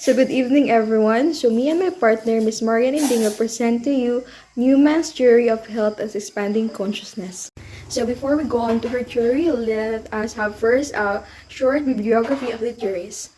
So good evening everyone. So me and my partner, Miss Margaret Newman, will present to you Newman's theory of health as expanding consciousness. So before we go on to her theory, let us have first a short bibliography of the theories.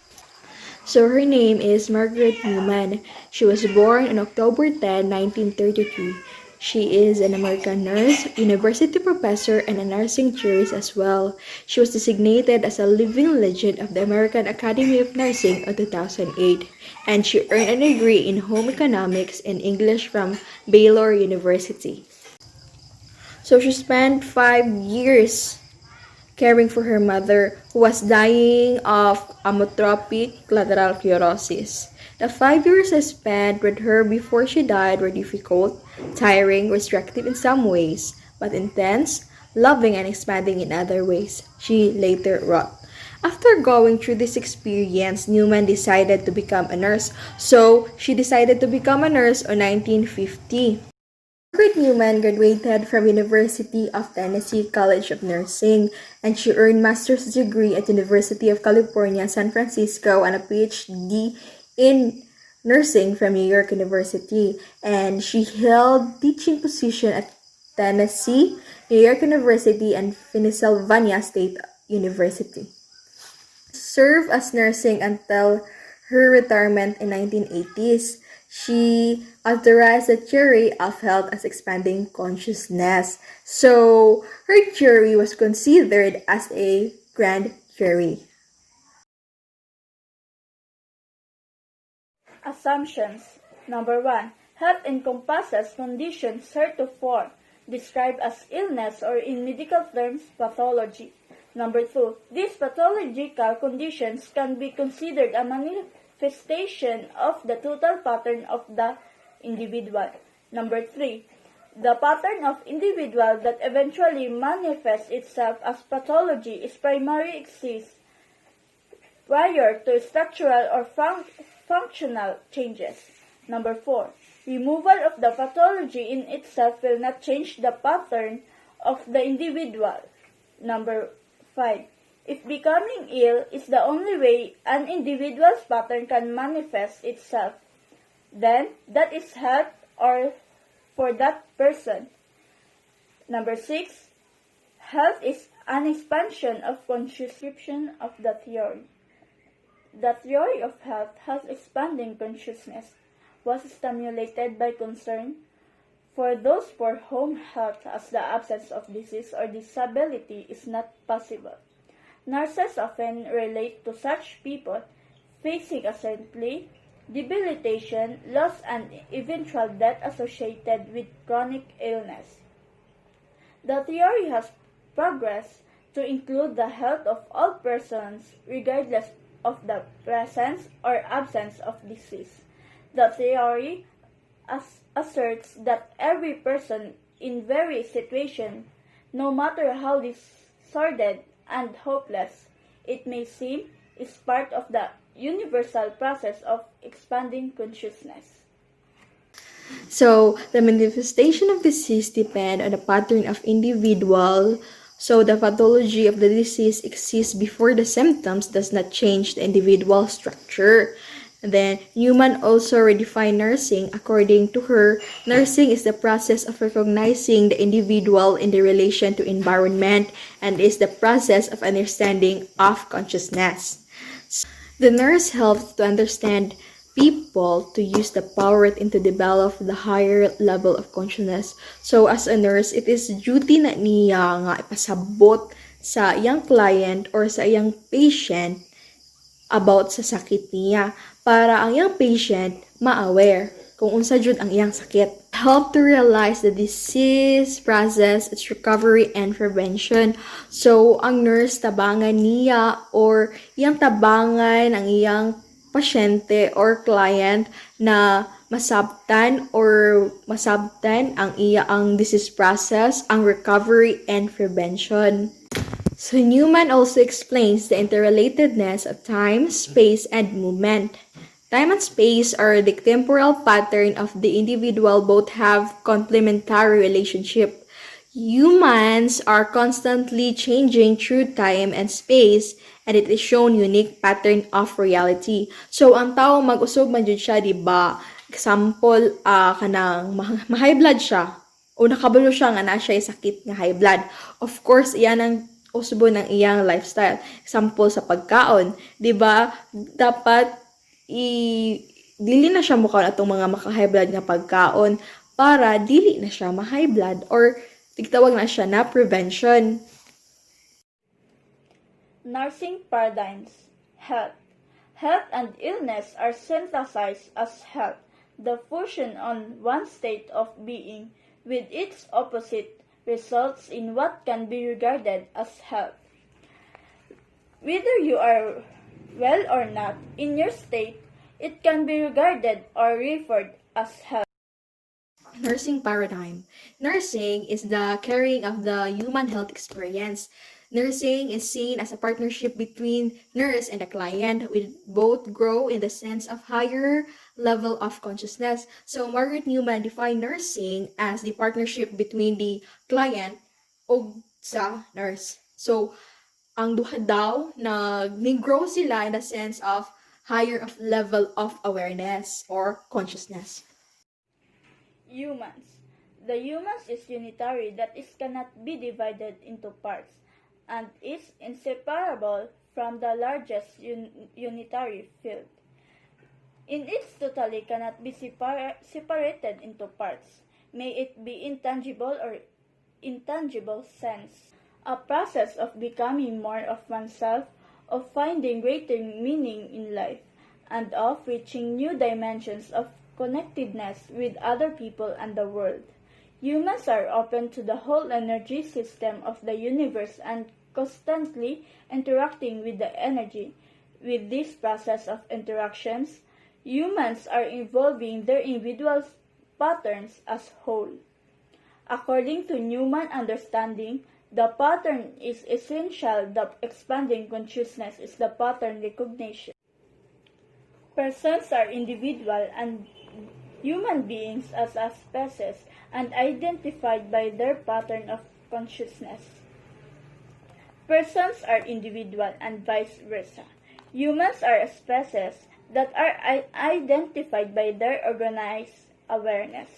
So her name is Margaret Newman. She was born on October 10, 1933. She is an American nurse, university professor, and a nursing theorist as well. She was designated as a living legend of the American Academy of Nursing in 2008, and she earned a degree in home economics and English from Baylor University. So she spent 5 years caring for her mother, who was dying of amyotrophic lateral sclerosis. The 5 years I spent with her before she died were difficult, tiring, restrictive in some ways, but intense, loving, and expanding in other ways, she later wrote. After going through this experience, Newman decided to become a nurse. So, she decided to become a nurse in 1950. Margaret Newman graduated from University of Tennessee College of Nursing, and she earned master's degree at University of California, San Francisco, and a PhD in nursing from New York University. And she held teaching position at Tennessee, New York University, and Pennsylvania State University. Served as nursing until her retirement in 1980s. She authorized the theory of health as expanding consciousness. So, her theory was considered as a grand theory. Assumptions. Number 1. Health encompasses conditions heretofore described as illness or in medical terms, pathology. Number 2. These pathological conditions can be considered a manifestation of the total pattern of the individual. Number 3. The pattern of individual that eventually manifests itself as pathology is primarily exists prior to structural or functional changes. Number 4. Removal of the pathology in itself will not change the pattern of the individual. Number 5. If becoming ill is the only way an individual's pattern can manifest itself, then that is health or for that person. Number 6. Health is an expansion of consciousness of the theory. The theory of health has expanding consciousness was stimulated by concern for those for whom health as the absence of disease or disability is not possible. Nurses often relate to such people facing accidentally, debilitation, loss, and eventual death associated with chronic illness. The theory has progressed to include the health of all persons regardless of the presence or absence of disease. The theory asserts that every person in various situations, no matter how disordered and hopeless it may seem, is part of the universal process of expanding consciousness. So, the manifestation of disease depend on the pattern of individual. So, the pathology of the disease exists before the symptoms does not change the individual structure. Then, Newman also redefined nursing. According to her, nursing is the process of recognizing the individual in the relation to environment and is the process of understanding of consciousness. The nurse helps to understand people to use the power within to develop the higher level of consciousness. So, as a nurse, it is duty na niya nga ipasabot sa iyang client or sa iyang patient about sa sakit niya para ang iyang patient ma-aware kung unsa jud ang iyang sakit. Help to realize the disease process, its recovery, and prevention. So, ang nurse tabangan niya or iyang tabangan ang iyang pasyente or client na masabtan ang disease process, ang recovery, and prevention. So Newman also explains the interrelatedness of time, space, and movement. Time and space are the temporal pattern of the individual both have complementary relationship. Humans are constantly changing through time and space, and it is shown unique pattern of reality. So, ang tao mag-usog man jud siya, di ba? Example, kanang ma-high blood siya. O nakabalo siya nga na siya sakit nga high blood. Of course, iyan ang usbo ng iyang lifestyle. Example sa pagkaon, di ba? Dapat dili na siya mukha atong mga maka-high blood nga pagkaon para dili na siya ma-high blood or tigtawag na siya na prevention. Nursing paradigms. Health. Health and illness are synthesized as health, the fusion on one state of being with its opposite results in what can be regarded as health. Whether you are well or not in your state, it can be regarded or referred as health. Nursing paradigm. Nursing is the caring of the human health experience. Nursing is seen as a partnership between nurse and the client, with both grow in the sense of higher level of consciousness. So Margaret Newman defined nursing as the partnership between the client o sa nurse. So ang duha daw nag-grow sila in the sense of higher of level of awareness or consciousness. Humans. The humans is unitary that is cannot be divided into parts and is inseparable from the largest unitary field. In its totally cannot be separated into parts, may it be intangible or intangible sense. A process of becoming more of oneself, of finding greater meaning in life, and of reaching new dimensions of connectedness with other people and the world. Humans are open to the whole energy system of the universe and constantly interacting with the energy. With this process of interactions, humans are evolving their individual patterns as whole. According to Newman understanding, the pattern is essential. The expanding consciousness is the pattern recognition. Persons are individual and human beings as a species and identified by their pattern of consciousness. Persons are individual and vice versa. Humans are a species that are identified by their organized awareness.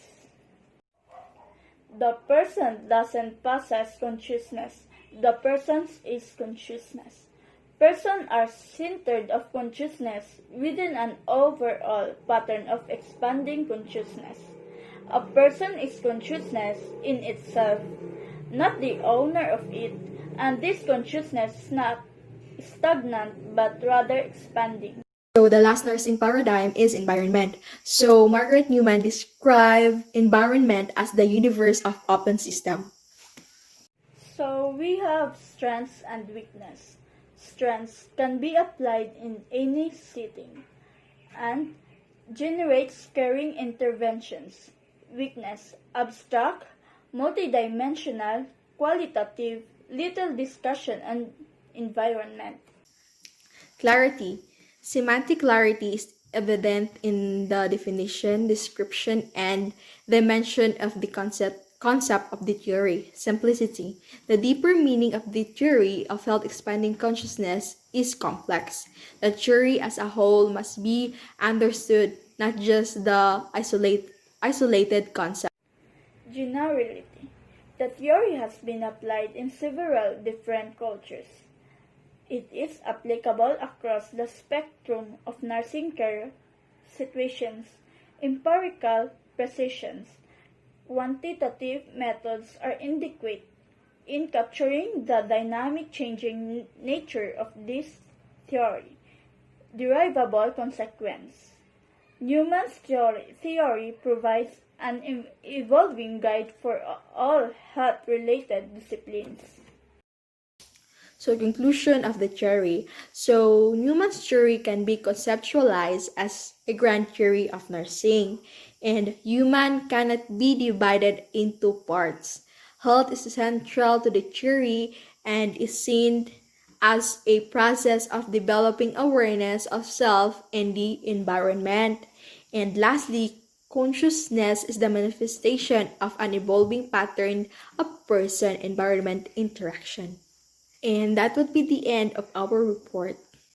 The person doesn't possess consciousness. The person is consciousness. Persons are centered of consciousness within an overall pattern of expanding consciousness. A person is consciousness in itself, not the owner of it, and this consciousness is not stagnant but rather expanding. So the last nursing paradigm is environment. So Margaret Newman described environment as the universe of open system. So we have strengths and weakness. Strengths can be applied in any setting and generates caring interventions. Weakness, abstract, multidimensional, qualitative, little discussion and environment. Clarity. Semantic clarity is evident in the definition, description, and dimension of the concept of the theory. Simplicity. The deeper meaning of the theory of health expanding consciousness is complex. The theory as a whole must be understood, not just the isolated concept. Generality. The theory has been applied in several different cultures. It is applicable across the spectrum of nursing care situations. Empirical precisions, quantitative methods are inadequate in capturing the dynamic changing nature of this theory. Derivable consequence. Newman's theory provides an evolving guide for all health-related disciplines. So, conclusion of the theory. So, Newman's theory can be conceptualized as a grand theory of nursing, and human cannot be divided into parts. Health is central to the theory and is seen as a process of developing awareness of self and the environment. And lastly, consciousness is the manifestation of an evolving pattern of person-environment interaction. And that would be the end of our report.